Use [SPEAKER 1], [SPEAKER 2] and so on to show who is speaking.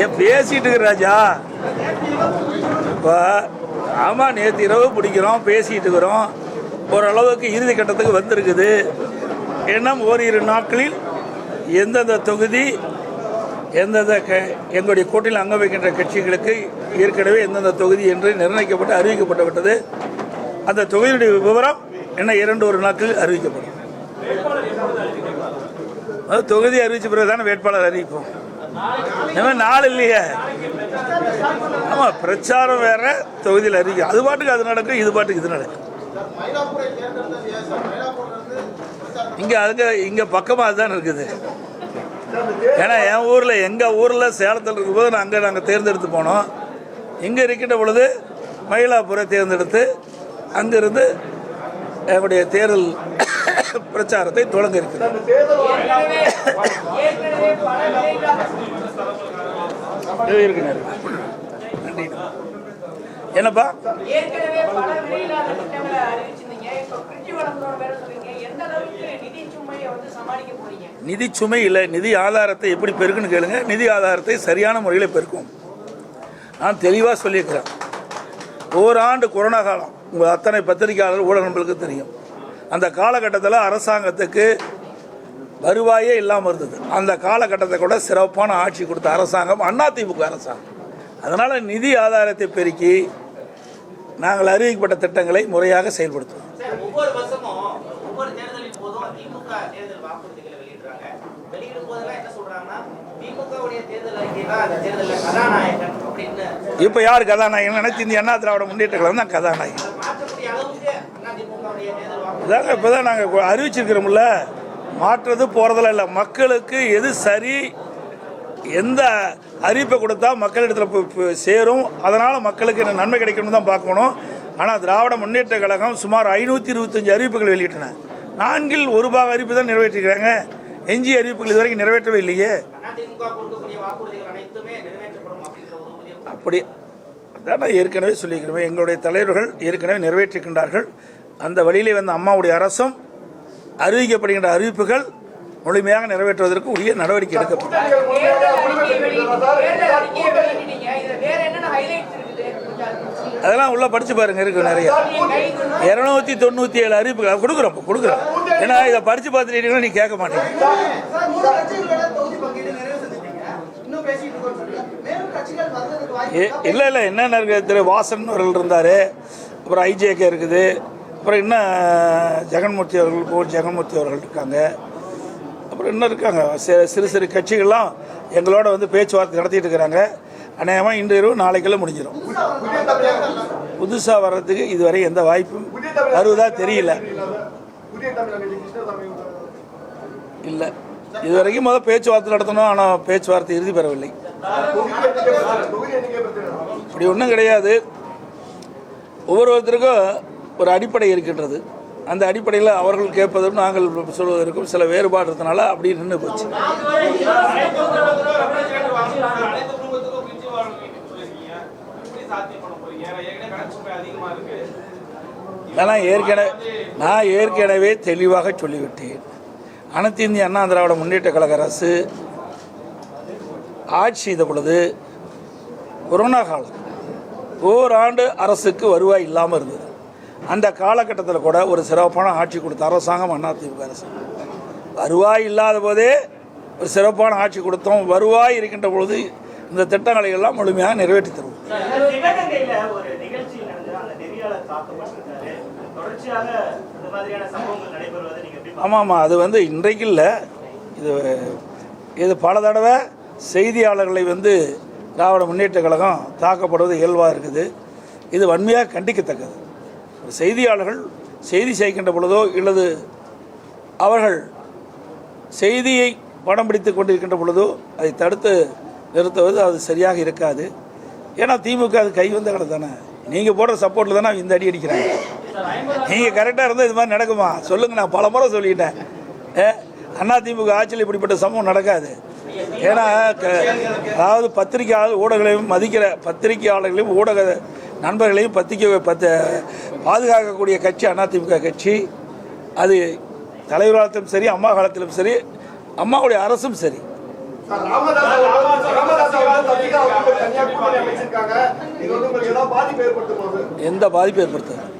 [SPEAKER 1] ஏன் பேசிட்டு இருக்கிற ராஜா? இப்போ ஆமாம், நேற்று இரவு பிடிக்கிறோம், பேசிகிட்டு இருக்கிறோம். ஓரளவுக்கு இறுதி கட்டத்துக்கு வந்திருக்குது. இன்னும் ஓரிரு நாட்களில் எந்தெந்த தொகுதி எந்தெந்த எங்களுடைய கூட்டணியில் அங்க வைக்கின்ற கட்சிகளுக்கு ஏற்கனவே எந்தெந்த தொகுதி என்று நிர்ணயிக்கப்பட்டு அறிவிக்கப்பட்டு விட்டது. அந்த தொகுதியுடைய விவரம் என்ன 2 நாட்களில் அறிவிக்கப்படும். அது தொகுதி அறிவிச்ச பிறகு தானே வேட்பாளர் அறிவிப்போம். நாள் இல்லையே. ஆமாம், பிரச்சாரம் வேற, தொகுதியில் அறிவிக்கும். அது பாட்டுக்கு அது நடக்கும், இது பாட்டுக்கு இது நடக்கும். இங்கே பக்கமாக அதுதான் இருக்குது. ஏன்னா என் ஊரில், எங்கள் ஊரில் சேலத்தில் இருக்கும்போது நாங்கள் தேர்ந்தெடுத்து போனோம். இங்கே இருக்கின்ற பொழுது மயிலாப்பூரை தேர்ந்தெடுத்து அங்கிருந்து எங்களுடைய தேர்தல் பிரச்சாரத்தை தொடங்க இருக்கிறது. என்னப்பா நிதி சுமை இல்லை, நிதி ஆதாரத்தை எப்படி பெருக்குன்னு கேளுங்க. நிதி ஆதாரத்தை சரியான முறையில் பெருக்கும். நான் தெளிவாக சொல்லியிருக்கிறேன். ஓராண்டு கொரோனா காலம் உங்கள் அத்தனை பத்திரிகையாளர் ஊடகங்களுக்கு தெரியும். அந்த காலகட்டத்தில் அரசாங்கத்துக்கு வருவாயே இல்லாமல் இருந்தது. அந்த காலகட்டத்தை கூட சிறப்பான ஆட்சி கொடுத்த அரசாங்கம் அதிமுக அரசாங்கம். அதனால் நிதி ஆதாரத்தை பெருக்கி நாங்கள் அறிவிக்கப்பட்ட திட்டங்களை முறையாக செயல்படுத்துவோம்.
[SPEAKER 2] ஒவ்வொரு வருஷமும் ஒவ்வொரு தேர்தலின் போதும் திமுக தேர்தல் வாக்குறுதிகளை வெளியிடுறாங்க. வெளியிடும் போதெல்லாம் என்ன சொல்றாங்கன்னா, திமுகவுடைய தேர்தல் அறிக்கைதான் அந்த தேர்தலில் கதாநாயகன் அப்படின்னு.
[SPEAKER 1] இப்போ யார் கதாநாயகன்? நினைச்சு இந்த அண்ணா திராவிட முன்னேற்ற கழகம் தான் கதாநாயகன்.
[SPEAKER 2] மாற்றக்கூடிய அளவுக்கு அதிமுகவுடைய தேர்தல் வாக்குறுதி
[SPEAKER 1] இதாங்க இப்போ தான் நாங்கள் அறிவிச்சிருக்கிறோம்ல. மாற்றுறது போகிறதில்ல இல்லை. மக்களுக்கு எது சரி, எந்த அறிவிப்பை கொடுத்தா மக்களிடத்தில் சேரும், அதனால் மக்களுக்கு என்ன நன்மை கிடைக்கணும்னு தான் பார்க்கணும். ஆனால் திராவிட முன்னேற்ற கழகம் சுமார் 525 அறிவிப்புகள் வெளியிட்டன. 4ல் 1 பாக அறிவிப்பு தான் நிறைவேற்றிருக்கிறாங்க. எஞ்சிய அறிவிப்புகள் இதுவரைக்கும் நிறைவேற்றவே இல்லையே. அப்படி அதான் நான் ஏற்கனவே சொல்லியிருக்கிறேன். எங்களுடைய தலைவர்கள் ஏற்கனவே நிறைவேற்றிருக்கின்றார்கள். அந்த வழியிலே வந்த அம்மாவுடைய அரசும் அறிவிக்கப்படுகின்ற அறிவிப்புகள் முழுமையாக நிறைவேற்றுவதற்கு உரிய நடவடிக்கை எடுக்கப்படும். அதெல்லாம் உள்ள படிச்சு பாருங்க, இருக்கு நிறைய. 297 அறிவிப்புகள் கொடுக்குறோம். ஏன்னா இதை படிச்சு பார்த்துட்டீங்கன்னா நீ கேட்க மாட்டீங்க. இல்லை என்னென்ன இருக்குது? திரு வாசன் அவர்கள் இருந்தார், அப்புறம் ஐஜேகே இருக்குது, அப்புறம் இன்னும் ஜெகன்மூர்த்தி அவர்கள் இருக்காங்க, அப்புறம் இன்னும் இருக்காங்க. சிறு சிறு கட்சிகள்லாம் எங்களோட வந்து பேச்சுவார்த்தை நடத்திட்டு இருக்கிறாங்க. அநேகமாக இன்று இரவு நாளைக்கெல்லாம் முடிஞ்சிடும். புதுசாக வர்றதுக்கு இதுவரை எந்த வாய்ப்பும் வருவதா தெரியல. இல்லை, இதுவரைக்கும் முதல் பேச்சுவார்த்தை நடத்தணும். ஆனால் பேச்சுவார்த்தை இறுதி பெறவில்லை. அப்படி ஒன்றும் கிடையாது. ஒவ்வொருத்தருக்கும் ஒரு அடிப்படை இருக்கின்றது. அந்த அடிப்படையில் அவர்கள் கேட்பதற்கும் நாங்கள் சொல்வதற்கும் சில வேறுபாடு இருந்தனால அப்படி நின்று போச்சு. நான் ஏற்கனவே தெளிவாக சொல்லிவிட்டேன். அனைத்து இந்திய அண்ணா திராவிட முன்னேற்ற கழக அரசு ஆட்சி செய்த பொழுது கொரோனா காலம் ஓராண்டு அரசுக்கு வருவாய் இல்லாமல் இருந்தது. அந்த காலகட்டத்தில் கூட ஒரு சிறப்பான ஆட்சி கொடுத்த அரசாங்கம் அதிமுக அரசு. வருவாய் இல்லாத போதே ஒரு சிறப்பான ஆட்சி கொடுத்தோம். வருவாய் இருக்கின்ற பொழுது இந்த திட்டங்களை எல்லாம் முழுமையாக நிறைவேற்றி தருவோம். ஆமாம், அது வந்து இன்றைக்கு இல்லை, இது பல தடவை செய்தியாளர்களை வந்து திராவிட முன்னேற்ற கழகம் தாக்கப்படுவது இயல்பாக இருக்குது. இது வன்மையாக கண்டிக்கத்தக்கது. செய்தியாளர்கள் செய்தி செய்கின்ற பொழுதோ இல்லது அவர்கள் செய்தியை படம் பிடித்து கொண்டிருக்கின்ற பொழுதோ அதை தடுத்து நிறுத்துவது அது சரியாக இருக்காது. ஏன்னா திமுக அது கை வந்த கடை தானே. நீங்கள் போடுற சப்போர்ட்டில் தானே இந்த அடி அடிக்கிறாங்க. நீங்கள் கரெக்டாக இருந்தால் இது மாதிரி நடக்குமா சொல்லுங்கள். நான் பல முறை சொல்லிட்டேன். அதிமுக ஆட்சியில் இப்படிப்பட்ட சம்பவம் நடக்காது. ஏன்னா அதாவது பத்திரிகையாளர் ஊடகங்களையும் மதிக்கிற பத்திரிகையாளர்களையும் ஊடக நண்பர்களையும் பாதுகாக்கக்கூடிய கட்சி அதிமுக கட்சி. அது தலைவர் காலத்திலும் சரி, அம்மா காலத்திலும் சரி, அம்மாவுடைய அரசும் சரி.
[SPEAKER 3] கூட்டணி அமைச்சிருக்காங்க. இது வந்து உங்களுக்கு ஏதாவது பாதிப்பு ஏற்படுத்துமா சார்?
[SPEAKER 1] எந்த பாதிப்பு ஏற்படுத்தும்?